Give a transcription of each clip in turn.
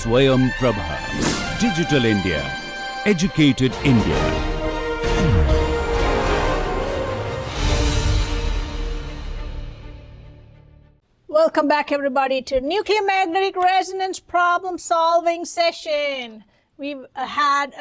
Swayam Prabha. Digital India. Educated India. Welcome back, everybody, to Nuclear Magnetic Resonance Problem Solving Session. We've had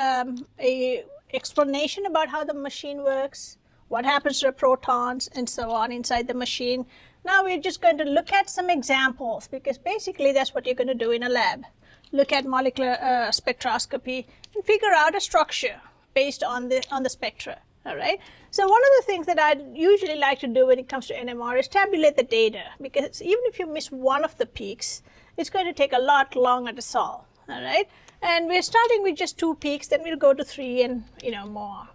a explanation about how the machine works, what happens to the protons, and so on inside the machine. Now we're just going to look at some examples, because basically that's what you're going to do in a lab. Look at molecular spectroscopy and figure out a structure based on the spectra. All right. So one of the things that I usually like to do when it comes to NMR is tabulate the data, because even if you miss one of the peaks, it's going to take a lot longer to solve. All right. And we're starting with just 2 peaks, then we'll go to 3 and more.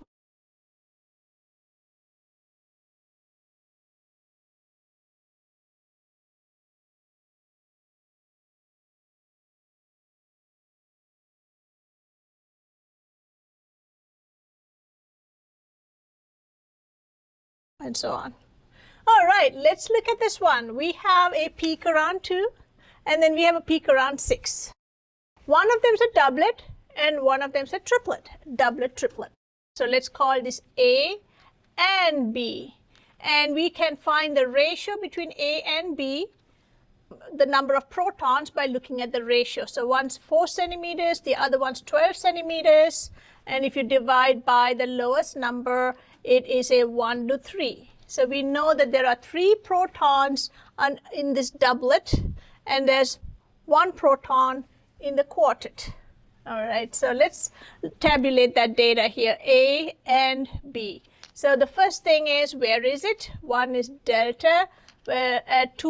And so on. All right, let's look at this one. We have a peak around 2, and then we have a peak around 6. One of them is a doublet, and one of them is a triplet. Doublet, triplet. So let's call this A and B. And we can find the ratio between A and B, the number of protons, by looking at the ratio. So one's 4 centimeters, the other one's 12 centimeters. And if you divide by the lowest number, it is a 1 to 3. So we know that there are 3 protons in this doublet, and there's 1 proton in the quartet. All right, so let's tabulate that data here, A and B. So the first thing is, where is it? One is delta, we're at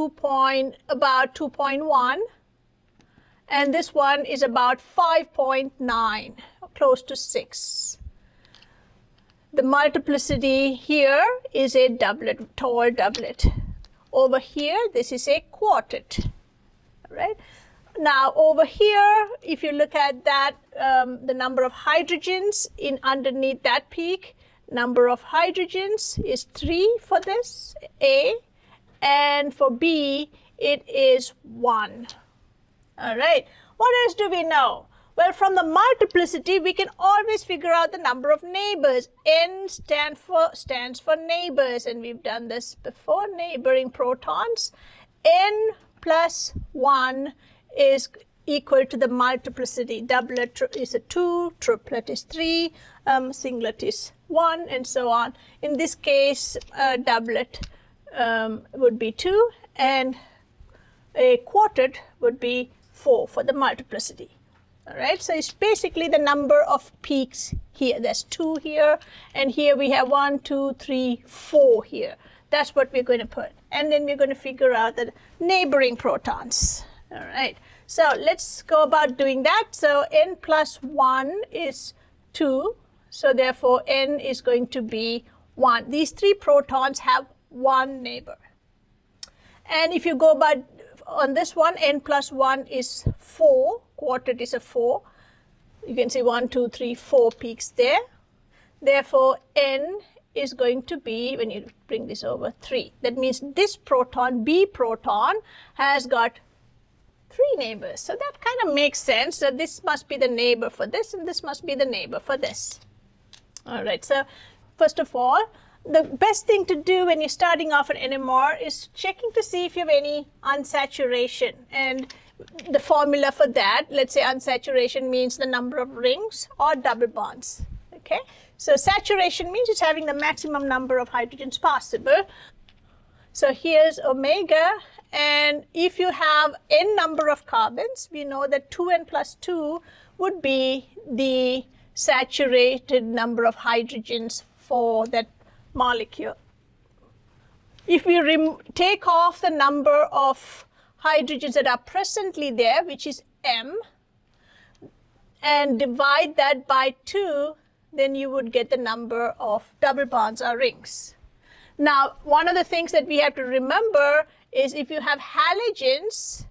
about 2.1, and this one is about 5.9, close to 6. The multiplicity here is a doublet, tall doublet. Over here, this is a quartet, right? Now, over here, if you look at that, the number of hydrogens underneath that peak, number of hydrogens is 3 for this, A, and for B, it is 1. All right, what else do we know? Well, from the multiplicity, we can always figure out the number of neighbors. N stands for neighbors, and we've done this before, neighboring protons. N plus 1 is equal to the multiplicity. Doublet is a 2, triplet is 3, singlet is 1, and so on. In this case, doublet would be 2, and a quartet would be 4 for the multiplicity. All right, so it's basically the number of peaks here. There's 2 here, and here we have 1, 2, 3, 4 here. That's what we're going to put. And then we're going to figure out the neighboring protons. All right, so let's go about doing that. So N plus 1 is 2, so therefore N is going to be 1. These 3 protons have 1 neighbor. And if you go about on this one, N plus 1 is 4. Quartet is a 4. You can see 1, 2, 3, 4 peaks there. Therefore, N is going to be, when you bring this over, 3. That means this proton, B proton, has got 3 neighbors. So that kind of makes sense that this must be the neighbor for this, and this must be the neighbor for this. All right, so first of all, the best thing to do when you're starting off an NMR is checking to see if you have any unsaturation. And the formula for that, let's say unsaturation means the number of rings or double bonds. Okay, so saturation means it's having the maximum number of hydrogens possible. So here's omega, and if you have n number of carbons, we know that 2n plus 2 would be the saturated number of hydrogens for that molecule. If we take off the number of hydrogens that are presently there, which is m, and divide that by 2, then you would get the number of double bonds or rings. Now, one of the things that we have to remember is if you have halogens,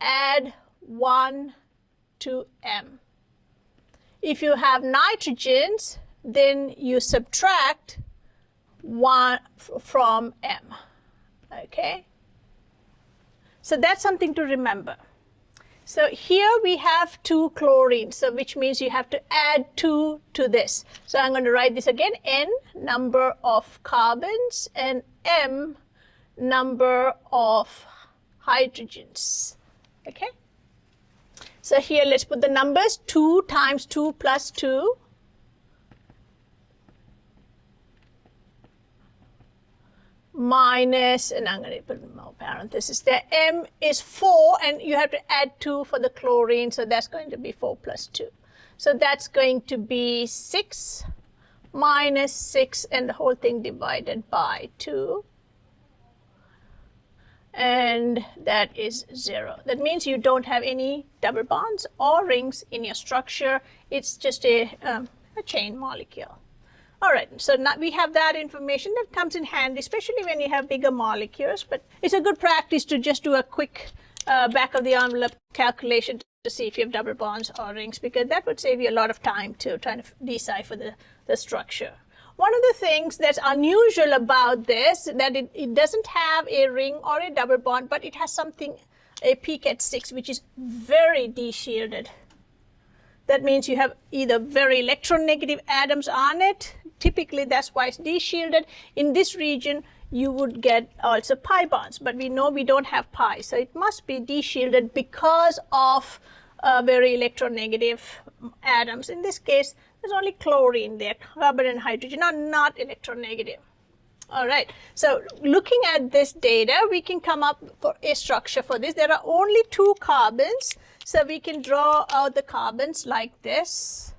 add 1 to m. If you have nitrogens, then you subtract 1 from m. Okay? So that's something to remember. So here we have 2 chlorines, so which means you have to add 2 to this. So I'm going to write this again, N number of carbons and M number of hydrogens. Okay. So here let's put the numbers, 2 times 2 plus 2. Minus, and I'm going to put more parentheses there, M is 4, and you have to add 2 for the chlorine, so that's going to be 4 plus 2. So that's going to be 6 minus 6, and the whole thing divided by 2. And that is 0. That means you don't have any double bonds or rings in your structure. It's just a chain molecule. All right, so now we have that information that comes in handy, especially when you have bigger molecules, but it's a good practice to just do a quick back of the envelope calculation to see if you have double bonds or rings, because that would save you a lot of time to trying to decipher the structure. One of the things that's unusual about this, that it doesn't have a ring or a double bond, but it has something, a peak at 6, which is very d-shielded. That means you have either very electronegative atoms on it. Typically, that's why it's d-shielded. In this region, you would get also pi bonds, but we know we don't have pi, so it must be d-shielded because of very electronegative atoms. In this case, there's only chlorine there. Carbon and hydrogen are not electronegative. All right, so looking at this data, we can come up for a structure for this. There are only 2 carbons, so we can draw out the carbons like this.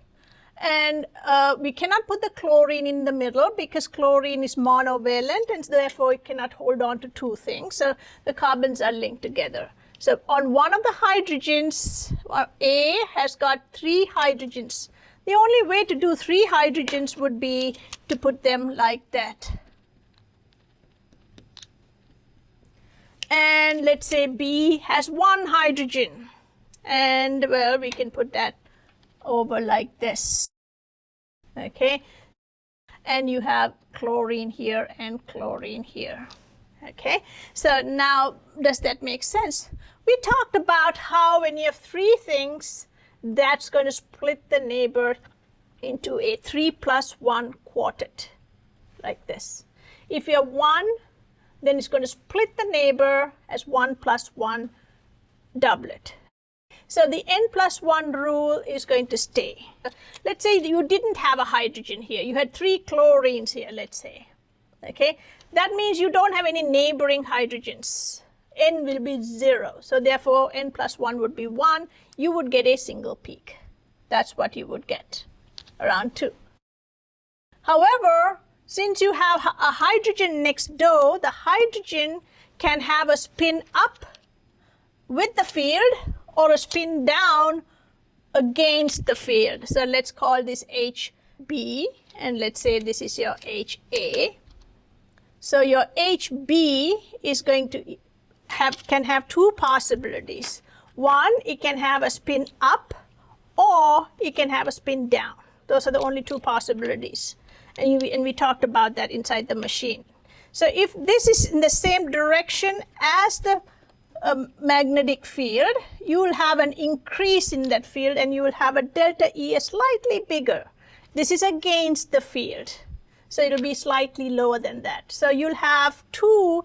And we cannot put the chlorine in the middle because chlorine is monovalent, and therefore it cannot hold on to 2 things. So the carbons are linked together. So on one of the hydrogens, A has got 3 hydrogens. The only way to do 3 hydrogens would be to put them like that. And let's say B has 1 hydrogen, and well, we can put that over like this. Okay, and you have chlorine here and chlorine here. Okay, so now does that make sense? We talked about how when you have 3 things, that's going to split the neighbor into a 3 plus 1 quartet like this. If you have 1, then it's going to split the neighbor as 1 plus 1 doublet. So the n plus 1 rule is going to stay. Let's say you didn't have a hydrogen here. You had 3 chlorines here, let's say. Okay, that means you don't have any neighboring hydrogens. N will be 0. So therefore, n plus 1 would be 1. You would get a single peak. That's what you would get, around 2. However, since you have a hydrogen next door, the hydrogen can have a spin up with the field or a spin down against the field. So let's call this HB, and let's say this is your HA. So your HB is going to can have 2 possibilities. One, it can have a spin up, or it can have a spin down. Those are the only 2 possibilities. And we talked about that inside the machine. So if this is in the same direction as the magnetic field, you will have an increase in that field, and you will have a delta E slightly bigger. This is against the field, so it will be slightly lower than that. So you'll have 2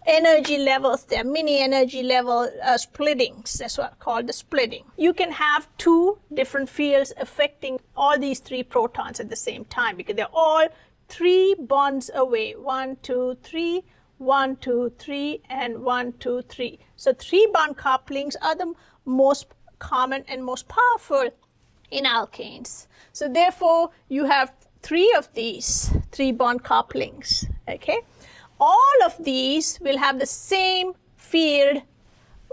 energy levels there, mini energy level splittings. That's what called the splitting. You can have 2 different fields affecting all these 3 protons at the same time, because they're all 3 bonds away. 1, 2, 3, 1, 2, 3, and 1, 2, 3. So 3 bond couplings are the most common and most powerful in alkanes. So therefore, you have 3 of these 3 bond couplings. Okay, all of these will have the same field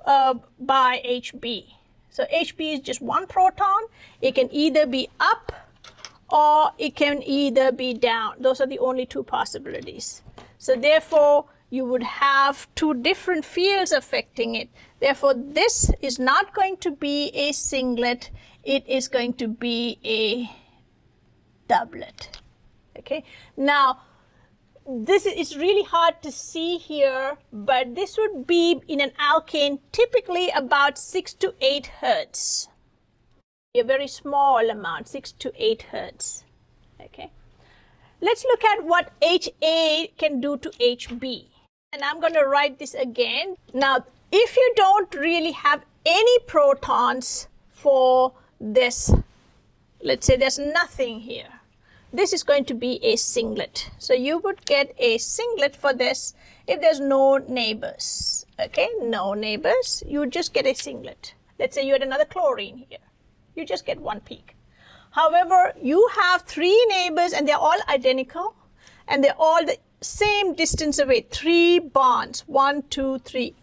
by HB. So HB is just 1 proton. It can either be up or it can either be down. Those are the only 2 possibilities. So therefore, you would have 2 different fields affecting it. Therefore, this is not going to be a singlet. It is going to be a doublet. Okay. Now, this is really hard to see here, but this would be in an alkane typically about 6 to 8 hertz. A very small amount, 6 to 8 hertz. Okay. Let's look at what HA can do to HB. And I'm going to write this again. Now, if you don't really have any protons for this, let's say there's nothing here, this is going to be a singlet. So you would get a singlet for this if there's no neighbors. Okay, no neighbors, you would just get a singlet. Let's say you had another chlorine here. You just get one peak. However, you have 3 neighbors and they're all identical and they're all the same distance away, 3 bonds, 1, 2, 3.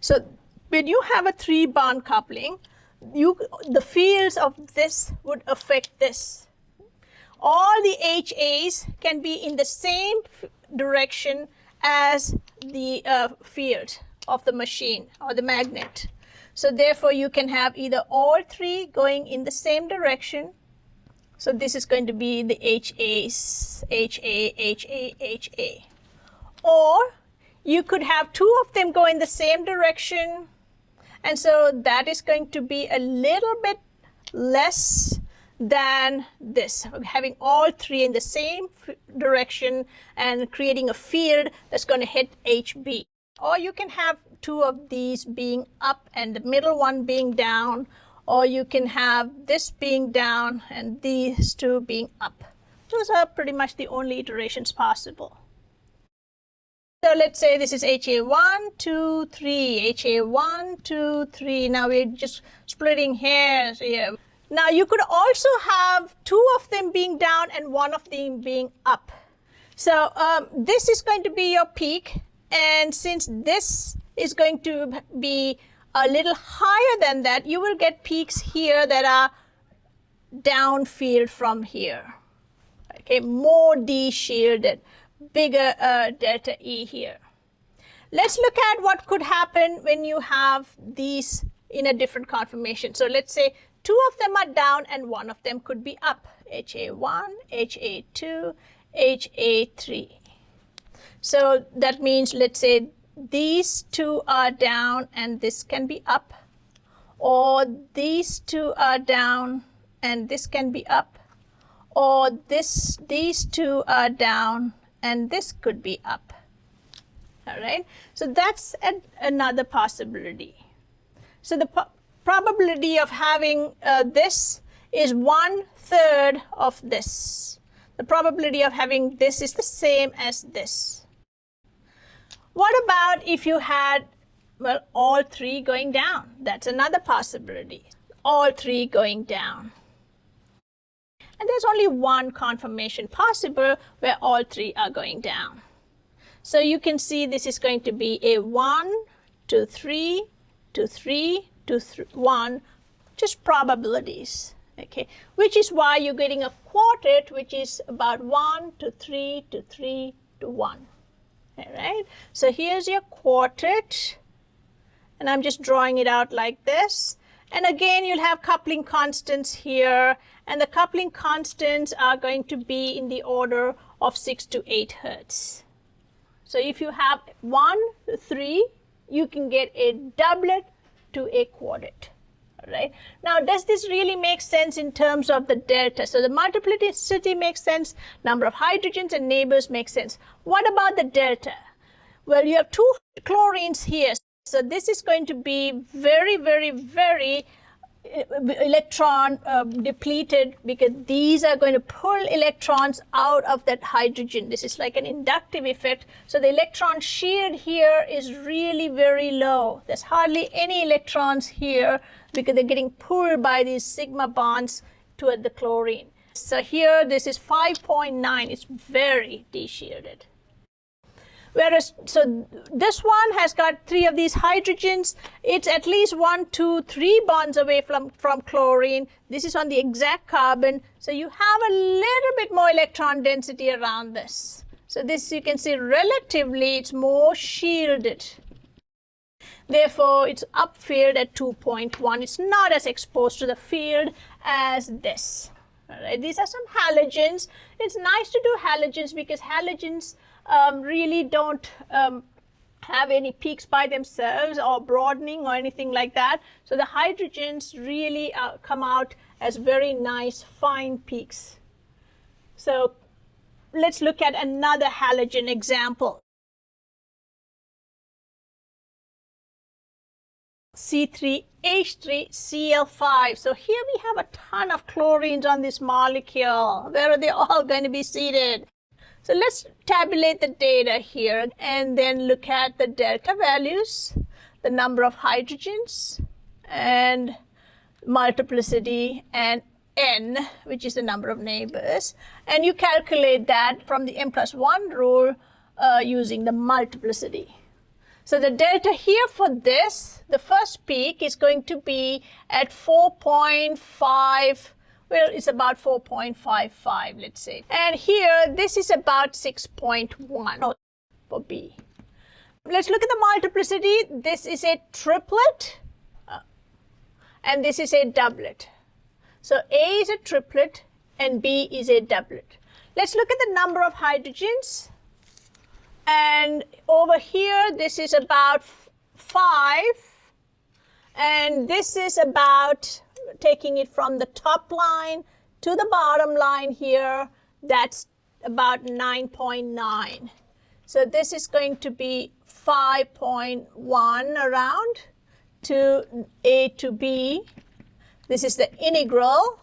So when you have a 3 bond coupling, the fields of this would affect this. All the HAs can be in the same direction as the field of the machine or the magnet. So therefore, you can have either all 3 going in the same direction. So this is going to be the HAs, HA, HA, HA. Or you could have 2 of them go in the same direction. And so that is going to be a little bit less than this, having all 3 in the same direction and creating a field that's going to hit HB. Or you can have 2 of these being up and the middle one being down, or you can have this being down and these 2 being up. Those are pretty much the only iterations possible. So let's say this is HA1, 2, 3, HA1, 2, 3. Now we're just splitting hairs here. Now you could also have 2 of them being down and 1 of them being up. So this is going to be your peak. And since this is going to be a little higher than that, you will get peaks here that are downfield from here. Okay, more de-shielded, bigger delta E here. Let's look at what could happen when you have these in a different conformation. So let's say 2 of them are down and 1 of them could be up. HA1, HA2, HA3. So that means, let's say these 2 are down and this can be up, or these 2 are down and this can be up, or these 2 are down and this could be up. All right, so that's another possibility. So the probability of having this is 1/3 of this. The probability of having this is the same as this. What about if you had, well, all 3 going down? That's another possibility. All 3 going down. And there's only one conformation possible where all 3 are going down. So you can see this is going to be a 1, 2, 3, 2, 3, 2, 3, 1, just probabilities. Okay, which is why you're getting a quartet, which is about 1 to 3 to 3 to 1. All right, so here's your quartet, and I'm just drawing it out like this. And again, you'll have coupling constants here, and the coupling constants are going to be in the order of 6 to 8 hertz. So if you have 1 to 3, you can get a doublet to a quartet. All right. Now, does this really make sense in terms of the delta? So the multiplicity makes sense, number of hydrogens and neighbors makes sense. What about the delta? Well, you have 2 chlorines here. So this is going to be very, very, very electron depleted, because these are going to pull electrons out of that hydrogen. This is like an inductive effect. So the electron shield here is really very low. There's hardly any electrons here because they're getting pulled by these sigma bonds toward the chlorine. So here this is 5.9. It's very de-shielded. Whereas, so this one has got 3 of these hydrogens. It's at least 1, 2, 3 bonds away from chlorine. This is on the exact carbon. So you have a little bit more electron density around this. So this, you can see, relatively it's more shielded. Therefore, it's upfield at 2.1. It's not as exposed to the field as this. All right, these are some halogens. It's nice to do halogens because halogens really don't have any peaks by themselves or broadening or anything like that. So the hydrogens really come out as very nice fine peaks. So let's look at another halogen example. C3H3Cl5. So here we have a ton of chlorines on this molecule. Where are they all going to be seated? So let's tabulate the data here and then look at the delta values, the number of hydrogens, and multiplicity, and N, which is the number of neighbors. And you calculate that from the n+1 rule using the multiplicity. So the delta here for this, the first peak is going to be at 4.5, well, it's about 4.55, let's say. And here, this is about 6.1 for B. Let's look at the multiplicity. This is a triplet, and this is a doublet. So A is a triplet, and B is a doublet. Let's look at the number of hydrogens. And over here, this is about 5, and this is about, taking it from the top line to the bottom line here, that's about 9.9. So this is going to be 5.1 around to A to B. This is the integral.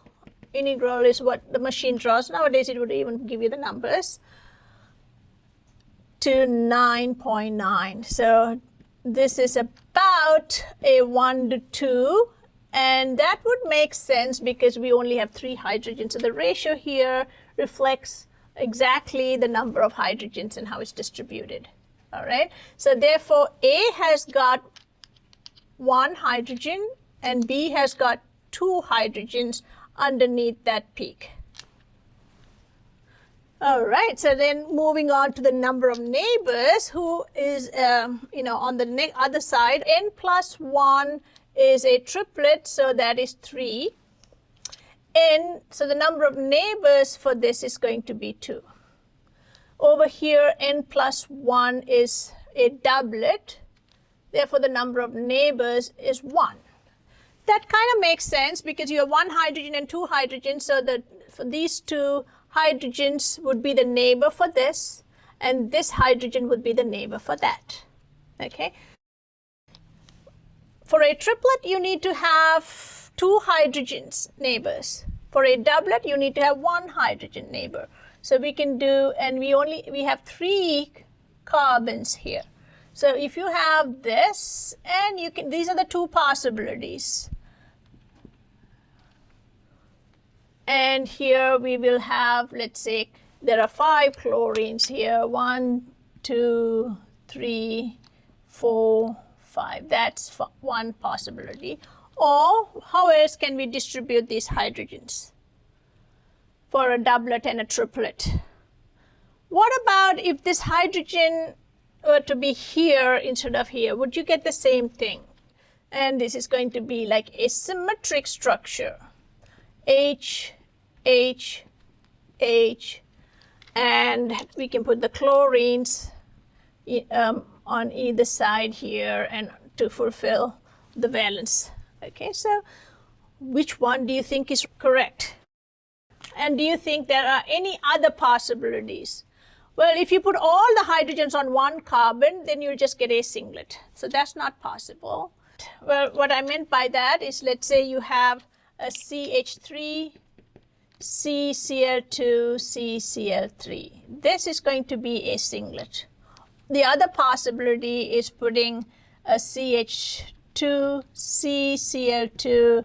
Integral is what the machine draws. Nowadays, it would even give you the numbers. To 9.9. So this is about a 1 to 2, and that would make sense because we only have 3 hydrogens. So the ratio here reflects exactly the number of hydrogens and how it's distributed. All right. So therefore, A has got 1 hydrogen and B has got 2 hydrogens underneath that peak. All right, so then moving on to the number of neighbors, who is, on the other side, n+1 is a triplet, so that is 3. So the number of neighbors for this is going to be 2. Over here, n+1 is a doublet, therefore the number of neighbors is 1. That kind of makes sense because you have 1 hydrogen and 2 hydrogens, so that for these 2 hydrogens would be the neighbor for this, and this hydrogen would be the neighbor for that. Okay. For a triplet, you need to have 2 hydrogens neighbors. For a doublet, you need to have 1 hydrogen neighbor. So we can do, and we have 3 carbons here. So if you have this, and you can, these are the 2 possibilities. And here we will have, let's say, there are 5 chlorines here. 1, 2, 3, 4, 5. That's one possibility. Or how else can we distribute these hydrogens for a doublet and a triplet? What about if this hydrogen were to be here instead of here? Would you get the same thing? And this is going to be like a symmetric structure. H, H, H, and we can put the chlorines on either side here and to fulfill the valence. Okay, so which one do you think is correct? And do you think there are any other possibilities? Well, if you put all the hydrogens on 1 carbon, then you'll just get a singlet. So that's not possible. Well, what I meant by that is, let's say you have a CH3, CCl2, CCl3. This is going to be a singlet. The other possibility is putting a CH2, CCl2,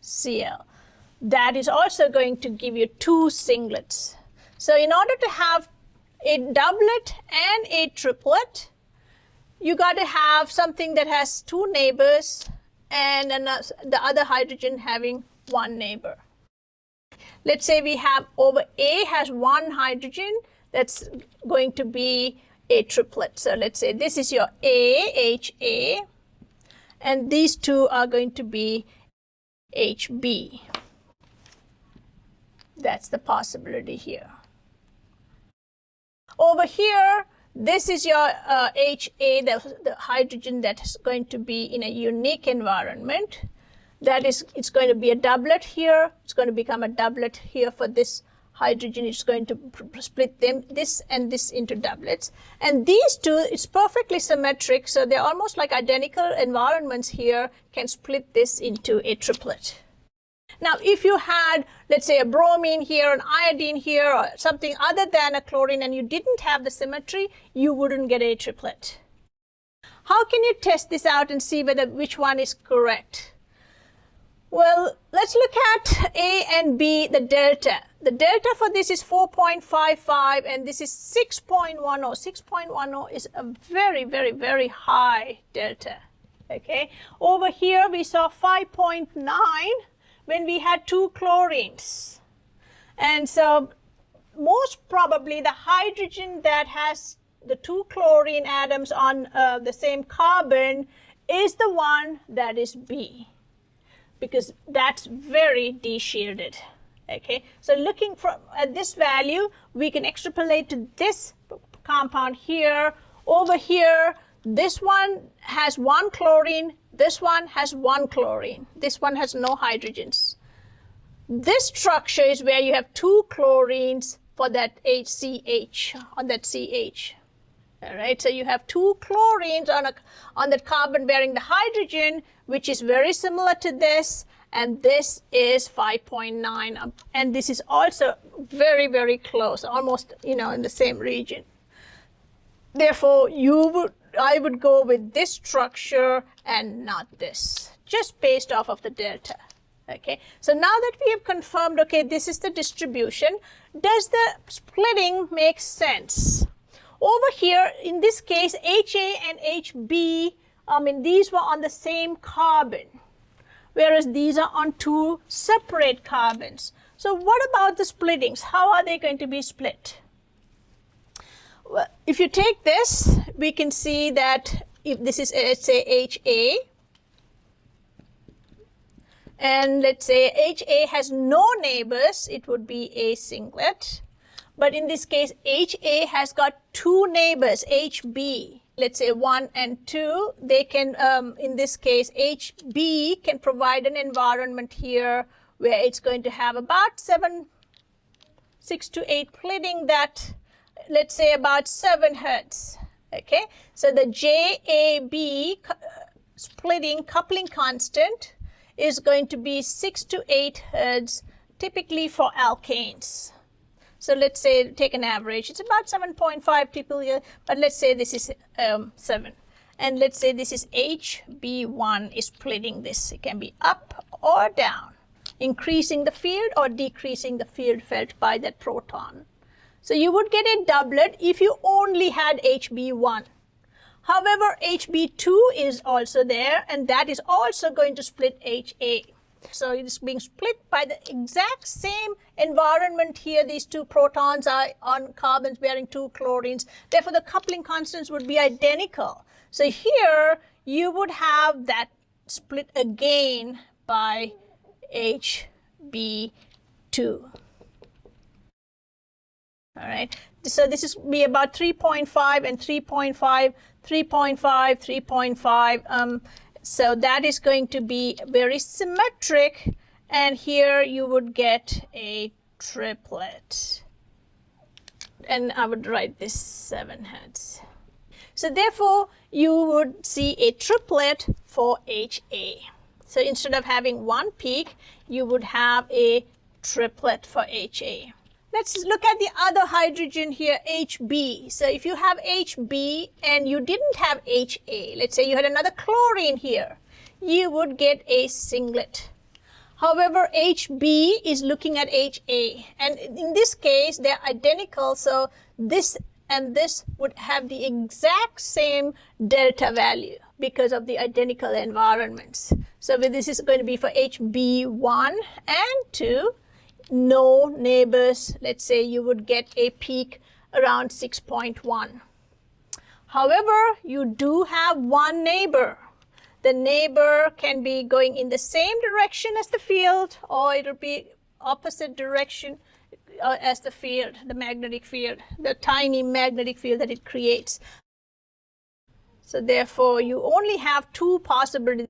CHCl. That is also going to give you 2 singlets. So in order to have a doublet and a triplet, you got to have something that has 2 neighbors and the other hydrogen having 1 neighbor. Let's say we have over A has 1 hydrogen, that's going to be a triplet. So let's say this is your A, HA, and these 2 are going to be HB. That's the possibility here. Over here, this is your HA, the hydrogen that is going to be in a unique environment. That is, it's going to be a doublet here. It's going to become a doublet here for this hydrogen. It's going to split them, this and this, into doublets. And these two, it's perfectly symmetric, so they're almost like identical environments here, can split this into a triplet. Now, if you had, let's say, a bromine here, an iodine here, or something other than a chlorine, and you didn't have the symmetry, you wouldn't get a triplet. How can you test this out and see whether which one is correct? Well, let's look at A and B, the delta. The delta for this is 4.55 and this is 6.10. 6.10 is a very, very, very high delta. Okay. Over here we saw 5.9 when we had 2 chlorines. And so most probably the hydrogen that has the 2 chlorine atoms on the same carbon is the one that is B, because that's very de-shielded. Okay, so looking at this value, we can extrapolate to this compound here. Over here, this one has 1 chlorine, this one has 1 chlorine, this one has no hydrogens. This structure is where you have 2 chlorines for that HCH, on that CH. All right, so you have 2 chlorines on that carbon bearing the hydrogen, which is very similar to this, and this is 5.9, and this is also very, very close, almost, in the same region. Therefore, I would go with this structure and not this, just based off of the delta. Okay, so now that we have confirmed, okay, this is the distribution, does the splitting make sense? Over here, in this case, HA and HB, these were on the same carbon, whereas these are on 2 separate carbons. So what about the splittings? How are they going to be split? Well, if you take this, we can see that if this is, let's say, HA, and let's say HA has no neighbors, it would be a singlet. But in this case, HA has got 2 neighbors, HB, let's say 1 and 2. They can, in this case, HB can provide an environment here where it's going to have about 6 to 8 splitting that, let's say, about 7 hertz. Okay, so the JAB splitting coupling constant is going to be 6 to 8 hertz, typically for alkanes. So let's say, take an average, it's about 7.5 people here, but let's say this is 7. And let's say this is HB1 is splitting this. It can be up or down, increasing the field or decreasing the field felt by that proton. So you would get a doublet if you only had HB1. However, HB2 is also there, and that is also going to split HA. So it is being split by the exact same environment here. These 2 protons are on carbons bearing 2 chlorines. Therefore, the coupling constants would be identical. So here, you would have that split again by HB2. All right. So this is be about 3.5 and 3.5, 3.5, 3.5. So that is going to be very symmetric, and here you would get a triplet. And I would write this 7 hertz. So therefore, you would see a triplet for HA. So instead of having 1 peak, you would have a triplet for HA. Let's look at the other hydrogen here, HB. So if you have HB and you didn't have HA, let's say you had another chlorine here, you would get a singlet. However, HB is looking at HA, and in this case, they're identical, so this and this would have the exact same delta value because of the identical environments. So this is going to be for HB1 and 2. No neighbors, let's say you would get a peak around 6.1. However, you do have 1 neighbor. The neighbor can be going in the same direction as the field, or it'll be opposite direction, as the field, the magnetic field, the tiny magnetic field that it creates. So therefore, you only have two possibilities.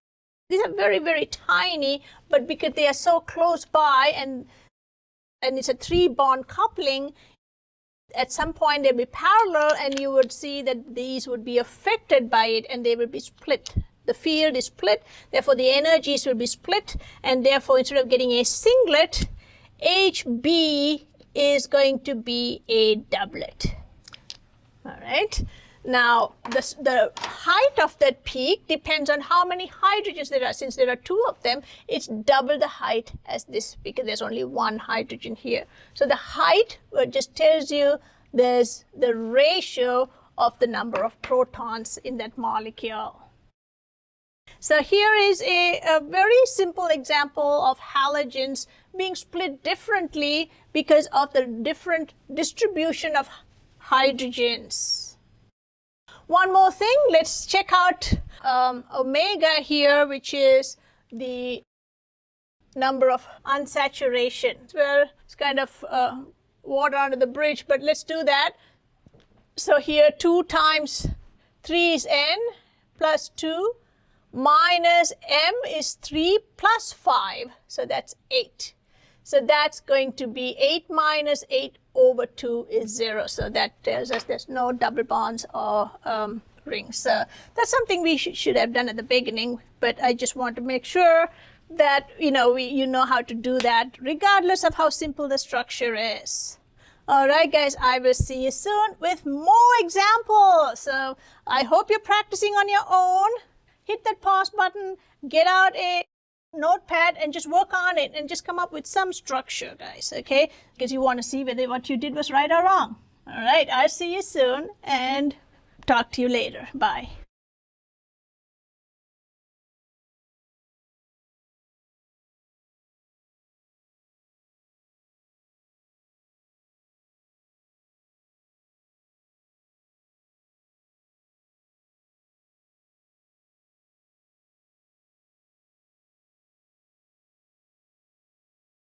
These are very, very tiny, but because they are so close by and it's a 3-bond coupling, at some point they'll be parallel, and you would see that these would be affected by it and they will be split. The field is split, therefore the energies will be split, and therefore instead of getting a singlet, HB is going to be a doublet. All right. Now, the height of that peak depends on how many hydrogens there are. Since there are 2 of them, it's double the height as this because there's only 1 hydrogen here. So the height just tells you there's the ratio of the number of protons in that molecule. So here is a very simple example of halogens being split differently because of the different distribution of hydrogens. One more thing, let's check out omega here, which is the number of unsaturations. Well, it's kind of water under the bridge, but let's do that. So here 2 times 3 is n plus 2 minus m is 3 plus 5, so that's 8. So that's going to be 8 minus 8 over 2 is 0. So that tells us there's no double bonds or rings. So that's something we should have done at the beginning, but I just want to make sure that you know how to do that regardless of how simple the structure is. All right, guys, I will see you soon with more examples. So I hope you're practicing on your own. Hit that pause button, get out a notepad and just work on it and just come up with some structure, guys, okay? Because you want to see whether what you did was right or wrong. All right, I'll see you soon and talk to you later. Bye.